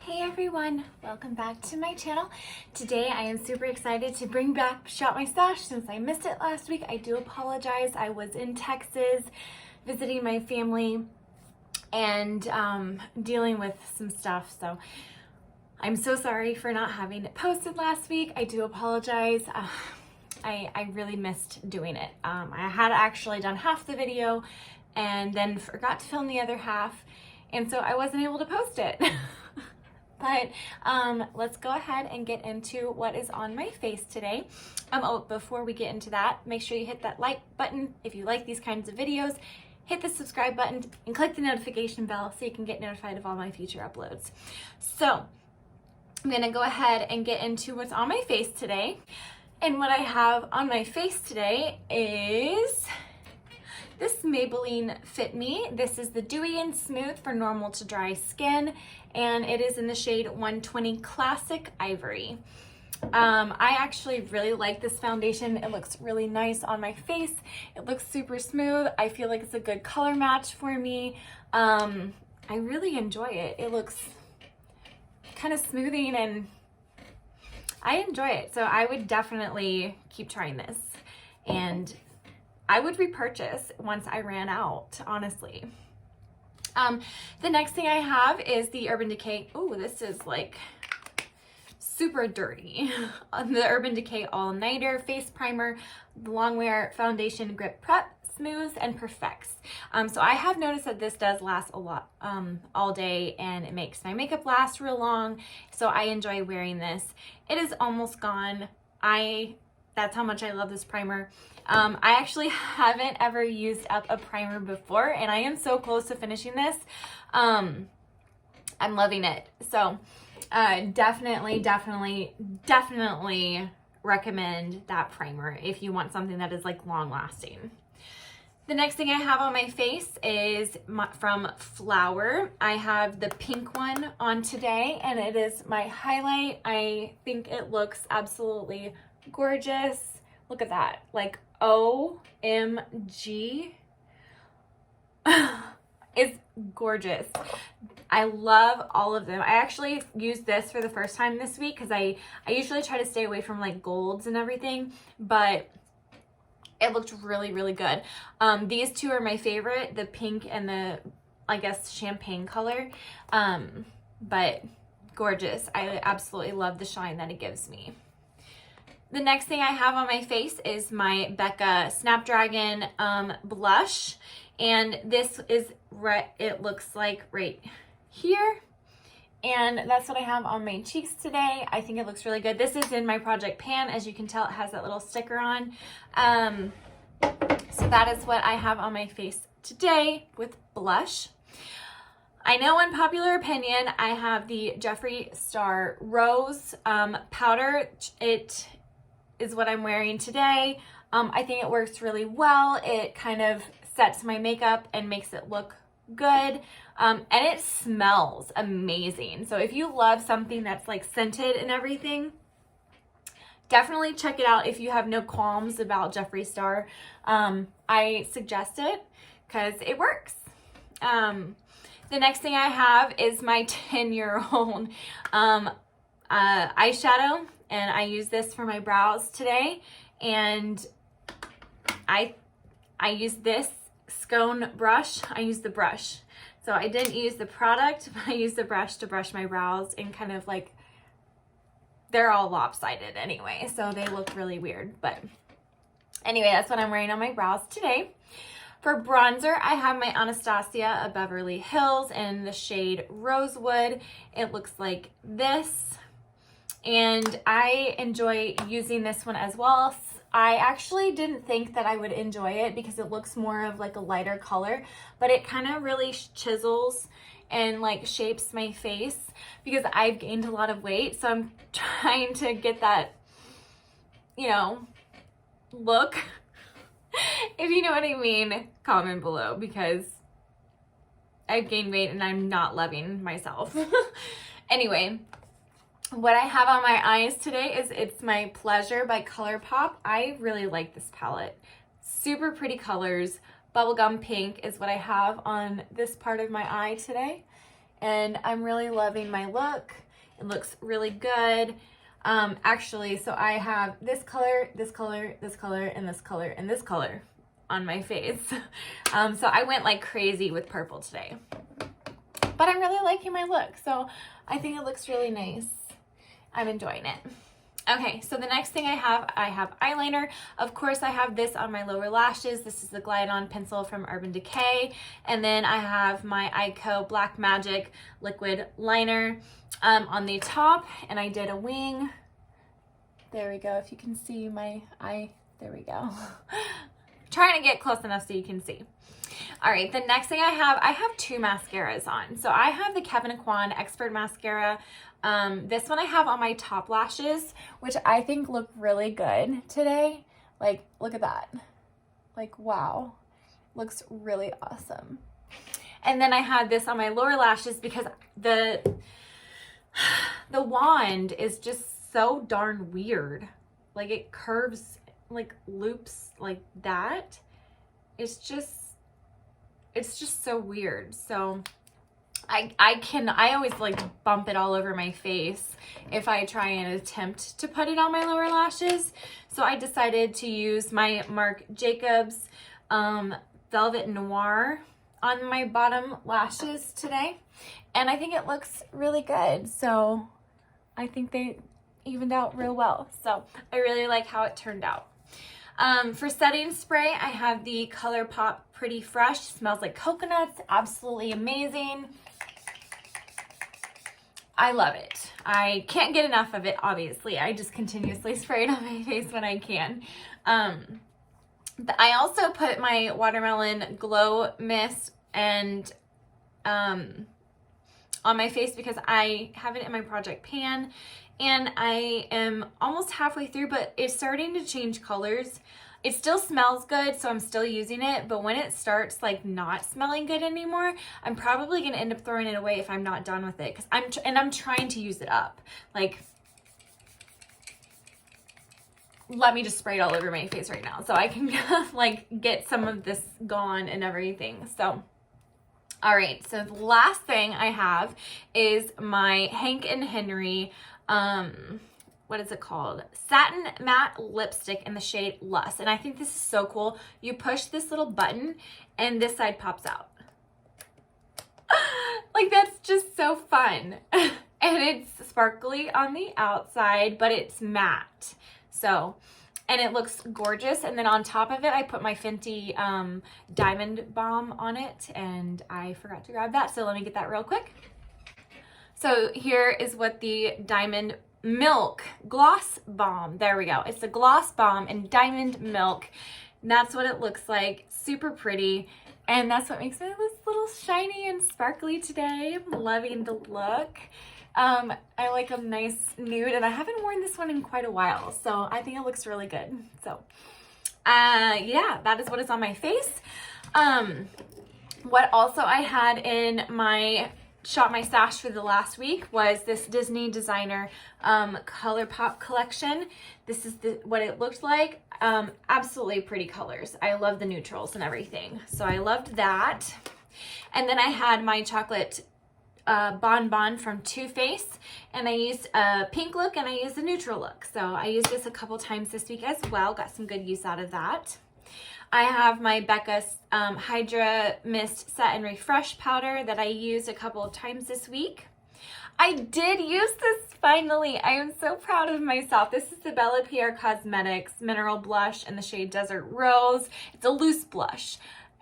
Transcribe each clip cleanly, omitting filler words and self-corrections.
Hey everyone, welcome back to my channel. Today I am super excited to bring back Shop My Stash since I missed it last week. I do apologize. I was in Texas visiting my family and dealing with some stuff, so I'm so sorry for not having it posted last week. I do apologize. I really missed doing it. I had actually done half the video and then forgot to film the other half, and so I wasn't able to post it. But let's go ahead and get into what is on my face today. Before we get into that, make sure you hit that like button if you like these kinds of videos. Hit the subscribe button and click the notification bell so you can get notified of all my future uploads. So I'm gonna go ahead and get into what's on my face today. And what I have on my face today is this Maybelline Fit Me. This is the Dewy and Smooth for normal to dry skin, and it is in the shade 120 Classic Ivory. I actually really like this foundation. It looks really nice on my face. It looks super smooth. I feel like it's a good color match for me. I really enjoy it. It looks kind of smoothing and I enjoy it. So I would definitely keep trying this, and I would repurchase once I ran out, honestly. The next thing I have is the Urban Decay. Oh, this is like super dirty. The Urban Decay All Nighter Face Primer, Long Wear Foundation Grip Prep, Smooths and Perfects. So I have noticed that this does last a lot all day, and it makes my makeup last real long. So I enjoy wearing this. It is almost gone. That's how much I love this primer. I actually haven't ever used up a primer before, and I am so close to finishing this. I'm loving it. So definitely recommend that primer if you want something that is like long lasting. The next thing I have on my face is from Flower. I have the pink one on today, and it is my highlight. I think it looks absolutely gorgeous. Look at that, like OMG. It's gorgeous. I love all of them. I actually used this for the first time this week because I usually try to stay away from like golds and everything, but it looked really, really good. These two are my favorite, the pink and the, I guess, champagne color, but gorgeous. I absolutely love the shine that it gives me. The next thing I have on my face is my Becca Snapdragon blush, and this is it looks like right here, and that's what I have on my cheeks today. I think it looks really good. This is in my Project Pan. As you can tell, it has that little sticker on. So that is what I have on my face today with blush. I know, unpopular opinion, I have the Jeffree Star Rose powder. It is what I'm wearing today. I think it works really well. It kind of sets my makeup and makes it look good. And it smells amazing. So if you love something that's like scented and everything, definitely check it out if you have no qualms about Jeffree Star. I suggest it because it works. The next thing I have is my 10-year-old eyeshadow, and I use this for my brows today. And I use this Scone brush. I use the brush. So I didn't use the product, but I used the brush to brush my brows, and kind of like, they're all lopsided anyway, so they look really weird. But anyway, that's what I'm wearing on my brows today. For bronzer, I have my Anastasia of Beverly Hills in the shade Rosewood. It looks like this, and I enjoy using this one as well. I actually didn't think that I would enjoy it because it looks more of like a lighter color, but it kind of really chisels and like shapes my face because I've gained a lot of weight. So I'm trying to get that, you know, look. If you know what I mean, comment below, because I've gained weight and I'm not loving myself. Anyway, what I have on my eyes today is It's My Pleasure by ColourPop. I really like this palette. Super pretty colors. Bubblegum pink is what I have on this part of my eye today. and I'm really loving my look. It looks really good. Actually, so I have this color, this color, this color, and this color, and this color on my face. So I went like crazy with purple today. But I'm really liking my look, so I think it looks really nice. I'm enjoying it. Okay, so the next thing I have eyeliner. Of course, I have this on my lower lashes. This is the Glide On pencil from Urban Decay. And then I have my Ico Black Magic liquid liner on the top, and I did a wing. There we go. If you can see my eye, there we go. Trying to get close enough so you can see. All right, the next thing I have two mascaras on. So I have the Kevyn Aucoin Expert Mascara. This one I have on my top lashes, which I think look really good today. Like, look at that. Like, wow. Looks really awesome. And then I have this on my lower lashes because the wand is just so darn weird. Like, it curves, like loops like that. It's just so weird. So I always like bump it all over my face if I try and attempt to put it on my lower lashes. So I decided to use my Marc Jacobs Velvet Noir on my bottom lashes today. And I think it looks really good. So I think they evened out real well. So I really like how it turned out. For setting spray, I have the ColourPop Pretty Fresh. Smells like coconuts. Absolutely amazing. I love it. I can't get enough of it, obviously. I just continuously spray it on my face when I can. I also put my Watermelon Glow Mist and on my face because I have it in my Project Pan, and I am almost halfway through, but it's starting to change colors. It still smells good, so I'm still using it, but when it starts like not smelling good anymore, I'm probably gonna end up throwing it away if I'm not done with it, because I'm trying to use it up. Like, let me just spray it all over my face right now so I can like get some of this gone and everything. So all right, so the last thing I have is my Hank and Henry, what is it called? Satin Matte Lipstick in the shade Lust. And I think this is so cool. You push this little button and this side pops out. Like, that's just so fun. And it's sparkly on the outside, but it's matte. So, and it looks gorgeous. And then on top of it, I put my Fenty Diamond Balm on it, and I forgot to grab that. So let me get that real quick. So here is what the Diamond Milk Gloss Balm, there we go. It's the Gloss Balm in Diamond Milk. And that's what it looks like. Super pretty. And that's what makes it this little shiny and sparkly today. I'm loving the look. I like a nice nude, and I haven't worn this one in quite a while, so I think it looks really good. So yeah, that is what is on my face. What also I had in my Shop My Stash for the last week was this Disney Designer ColourPop collection. This is what it looked like. Absolutely pretty colors. I love the neutrals and everything, so I loved that. And then I had my chocolate Bon Bon from Too Faced, and I used a pink look and I used a neutral look. So I used this a couple times this week as well. Got some good use out of that. I have my Becca's Hydra Mist Set and Refresh powder that I used a couple of times this week. I did use this finally. I am so proud of myself. This is the Bella Pierre Cosmetics Mineral Blush in the shade Desert Rose. It's a loose blush,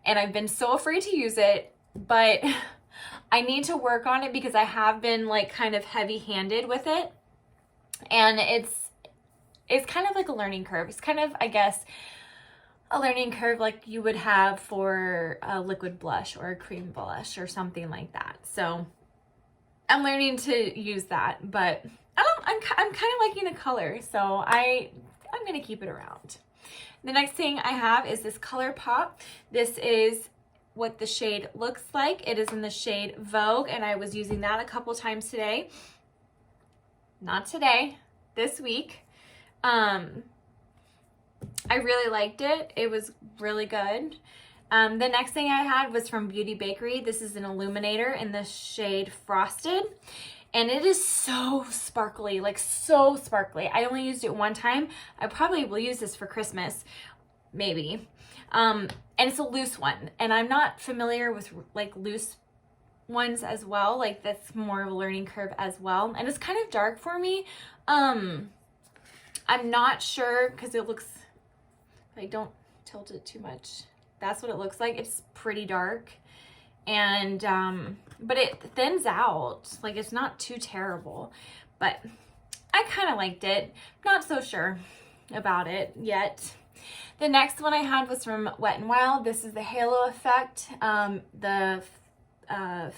and I've been so afraid to use it, but I need to work on it because I have been like kind of heavy-handed with it, and it's kind of like a learning curve. It's kind of, I guess, a learning curve like you would have for a liquid blush or a cream blush or something like that. So I'm learning to use that, but I'm kind of liking the color, so I'm gonna keep it around. The next thing I have is this ColourPop. This is what the shade looks like. It is in the shade Vogue, and I was using that a couple times today. Not today, this week. I really liked it. It was really good. The next thing I had was from Beauty Bakery. This is an illuminator in the shade Frosted. And it is so sparkly, like so sparkly. I only used it one time. I probably will use this for Christmas, maybe. And it's a loose one. And I'm not familiar with like loose ones as well. Like that's more of a learning curve as well. And it's kind of dark for me. I'm not sure because it looks, I don't tilt it too much. That's what it looks like. It's pretty dark. And, but it thins out. Like it's not too terrible, but I kind of liked it. Not so sure about it yet. The next one I had was from Wet n Wild. This is the Halo Effect. The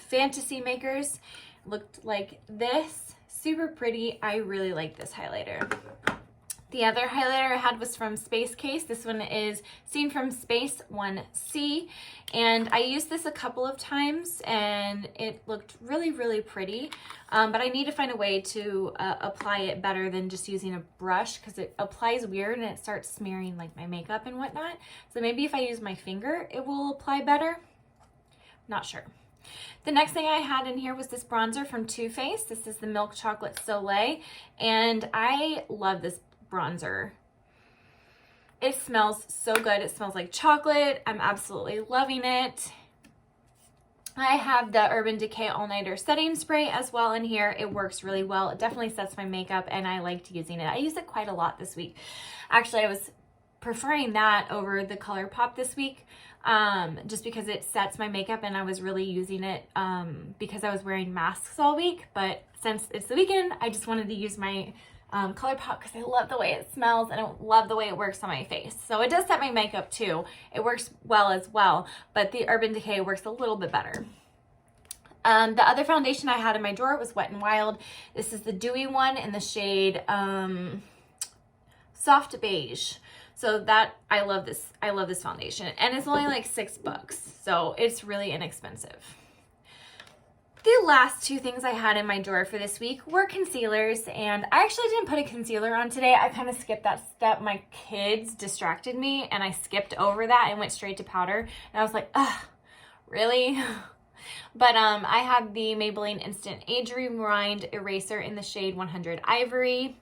Fantasy Makers looked like this. Super pretty. I really like this highlighter. The other highlighter I had was from Space Case. This one is Seen from Space 1C. And I used this a couple of times and it looked really, really pretty. But I need to find a way to apply it better than just using a brush because it applies weird and it starts smearing like my makeup and whatnot. So maybe if I use my finger, it will apply better. Not sure. The next thing I had in here was this bronzer from Too Faced. This is the Milk Chocolate Soleil. And I love this bronzer. It smells so good. It smells like chocolate. I'm absolutely loving it. I have the Urban Decay All Nighter Setting Spray as well in here. It works really well. It definitely sets my makeup and I liked using it. I used it quite a lot this week. Actually, I was preferring that over the ColourPop this week just because it sets my makeup and I was really using it because I was wearing masks all week. But since it's the weekend, I just wanted to use my ColourPop because I love the way it smells and I love the way it works on my face. So it does set my makeup too. It works well as well, but the Urban Decay works a little bit better. The other foundation I had in my drawer was Wet n Wild. This is the dewy one in the shade Soft Beige. So that I love this foundation and it's only like $6, so it's really inexpensive. The last two things I had in my drawer for this week were concealers, and I actually didn't put a concealer on today. I kind of skipped that step. My kids distracted me, and I skipped over that and went straight to powder. And I was like, ugh, really? But I had the Maybelline Instant Age Rewind Eraser in the shade 100 Ivory.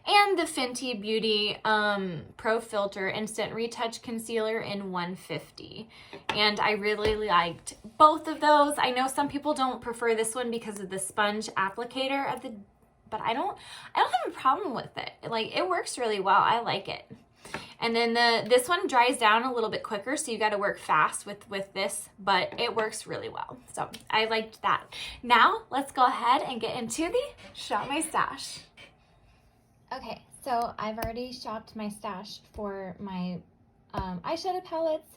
And the Fenty Beauty Pro Filter Instant Retouch Concealer in 150. And I really liked both of those. I know some people don't prefer this one because of the sponge applicator at the, but I don't have a problem with it. Like it works really well. I like it. And then this one dries down a little bit quicker, so you got to work fast with this, but it works really well. So I liked that. Now let's go ahead and get into the Shop My Stash. Okay, so I've already shopped my stash for my eyeshadow palettes.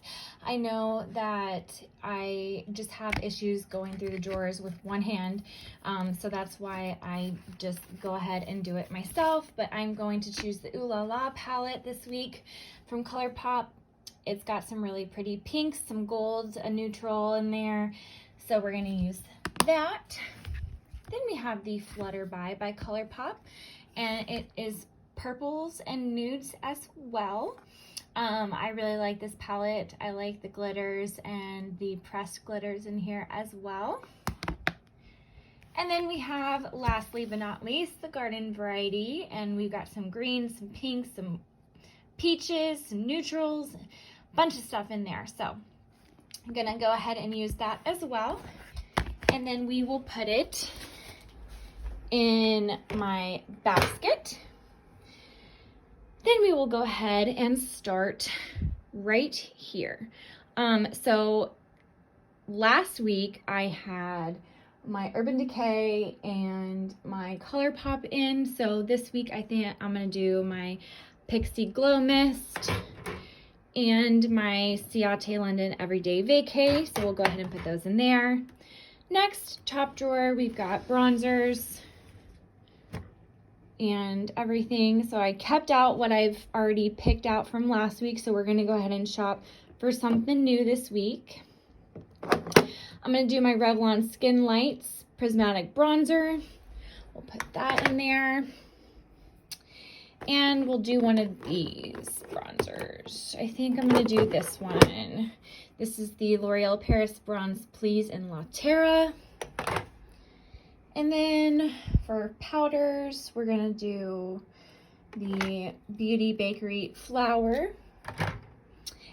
I know that I just have issues going through the drawers with one hand, so that's why I just go ahead and do it myself. But I'm going to choose the Ooh La La palette this week from ColourPop. It's got some really pretty pinks, some golds, a neutral in there, so we're going to use that. Then we have the Flutter by ColourPop. And it is purples and nudes as well. I really like this palette. I like the glitters and the pressed glitters in here as well. And then we have, lastly but not least, the Garden Variety. And we've got some greens, some pinks, some peaches, some neutrals, a bunch of stuff in there. So I'm gonna go ahead and use that as well. And then we will put it in my basket. Then we will go ahead and start right here. So last week I had my Urban Decay and my ColourPop in. So this week I think I'm gonna do my Pixie Glow Mist and my Ciate London Everyday Vacay. So we'll go ahead and put those in there. Next, top drawer, we've got bronzers and everything. So I kept out what I've already picked out from last week. So we're going to go ahead and shop for something new this week. I'm going to do my Revlon Skin Lights Prismatic Bronzer. We'll put that in there. And we'll do one of these bronzers. I think I'm going to do this one. This is the L'Oreal Paris Bronze Please in La Terra. And then for powders, we're going to do the Beauty Bakery Flour.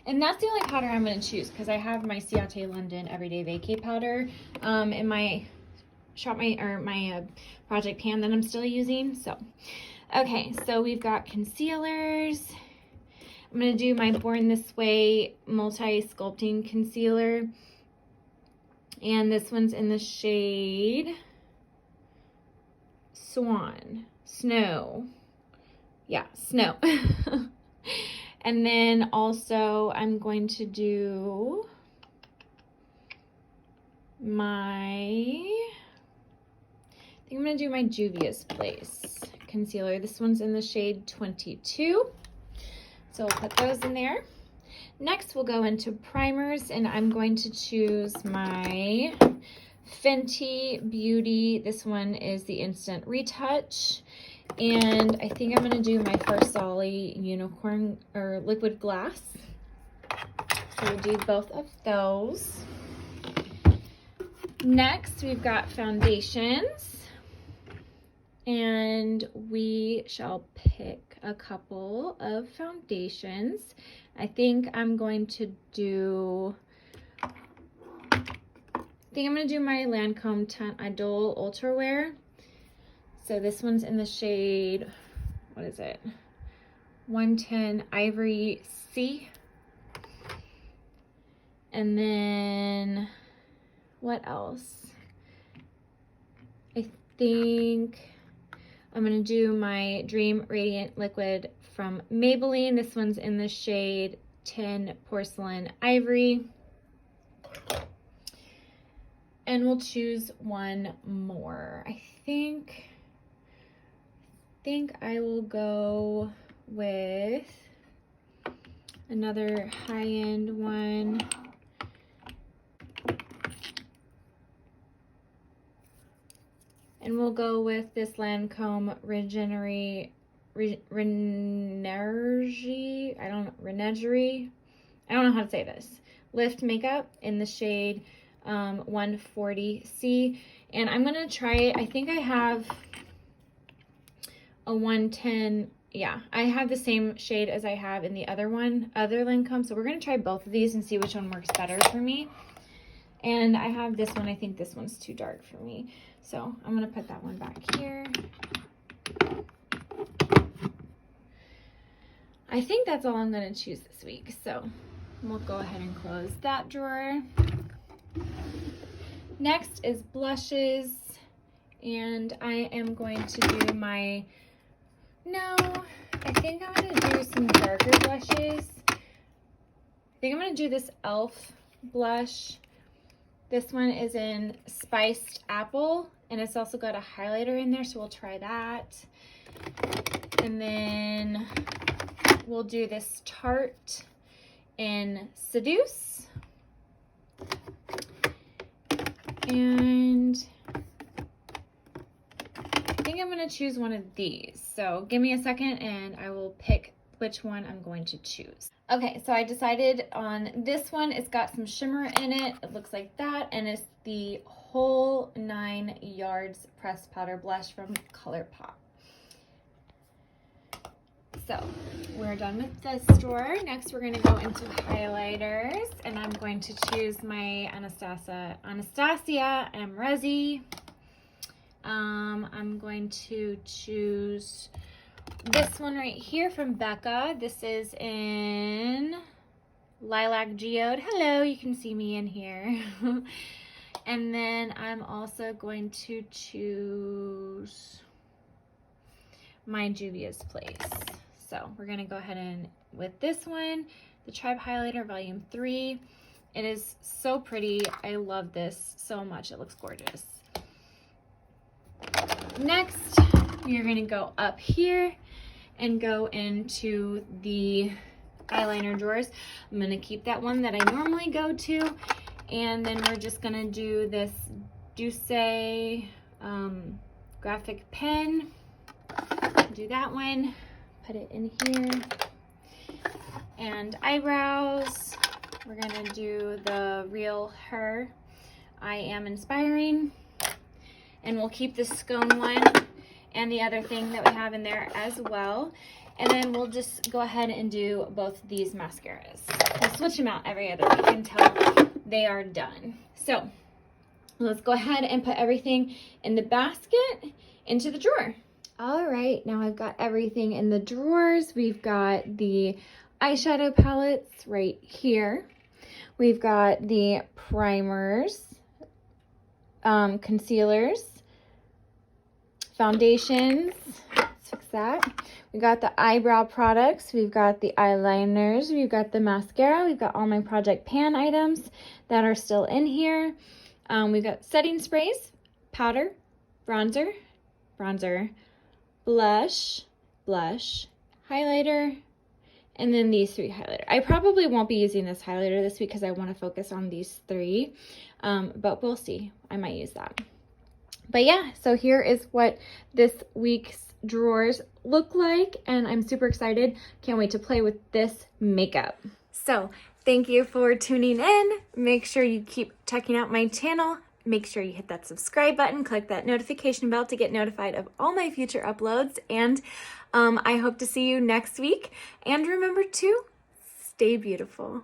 And that's the only powder I'm going to choose because I have my Ciate London Everyday Vacay powder in my project pan that I'm still using. So, okay, so we've got concealers. I'm going to do my Born This Way Multi-Sculpting Concealer. And this one's in the shade Snow. Yeah, Snow. And then also I'm going to do I think I'm going to do my Juvia's Place concealer. This one's in the shade 22. So I'll put those in there. Next we'll go into primers, and I'm going to choose my Fenty Beauty. This one is the Instant Retouch. And I think I'm going to do my Farsali Unicorn or Liquid Glass. So we'll do both of those. Next, we've got foundations. And we shall pick a couple of foundations. I think I'm going to do my Lancome Teint Idole Ultra Wear. So this one's in the shade, what is it? 110 Ivory Sea. And then, what else? I think I'm going to do my Dream Radiant Liquid from Maybelline. This one's in the shade 10 Porcelain Ivory. And we'll choose one more. I think I will go with another high-end one. And we'll go with this Lancome Renegerie. I don't know how to say this. Lift Makeup in the shade 140C. And I'm going to try it. I think I have a 110. Yeah, I have the same shade as I have in the other Lancome. So we're going to try both of these and see which one works better for me. And I have this one. I think this one's too dark for me. So I'm going to put that one back here. I think that's all I'm going to choose this week. So we'll go ahead and close that drawer. Next is blushes. And I am going to do I think I'm going to do some darker blushes. I think I'm going to do this e.l.f. blush. This one is in Spiced Apple, and it's also got a highlighter in there, so we'll try that. And then we'll do this Tarte in Seduce. And I think I'm going to choose one of these. So give me a second and I will pick which one I'm going to choose. Okay, so I decided on this one. It's got some shimmer in it. It looks like that. And it's the Whole 9 Yards Pressed Powder Blush from ColourPop. So we're done with this drawer. Next, we're going to go into highlighters. And I'm going to choose my Anastasia Amrezy. I'm going to choose this one right here from Becca. This is in Lilac Geode. Hello, you can see me in here. And then I'm also going to choose my Juvia's Place. So we're going to go ahead and with this one, the Tribe Highlighter Volume 3. It is so pretty. I love this so much. It looks gorgeous. Next, you're going to go up here and go into the eyeliner drawers. I'm going to keep that one that I normally go to, and then we're just going to do this Douce graphic pen. Do that one. put it in here. And eyebrows, we're gonna do the Real Her, I Am Inspiring. And we'll keep the scone one and the other thing that we have in there as well. And then we'll just go ahead and do both of these mascaras. We'll switch them out every other week until they are done. So let's go ahead and put everything in the basket into the drawer. All right, now I've got everything in the drawers. We've got the eyeshadow palettes right here. We've got the primers, concealers, foundations. Let's fix that. We got the eyebrow products. We've got the eyeliners. We've got the mascara. We've got all my Project Pan items that are still in here. We've got setting sprays, powder, bronzer, blush, highlighter, and then these three highlighters. I probably won't be using this highlighter this week because I want to focus on these three, but we'll see. I might use that. But yeah, so here is what this week's drawers look like, and I'm super excited. Can't wait to play with this makeup. So thank you for tuning in. Make sure you keep checking out my channel. Make sure you hit that subscribe button, click that notification bell to get notified of all my future uploads, and I hope to see you next week. And remember to stay beautiful.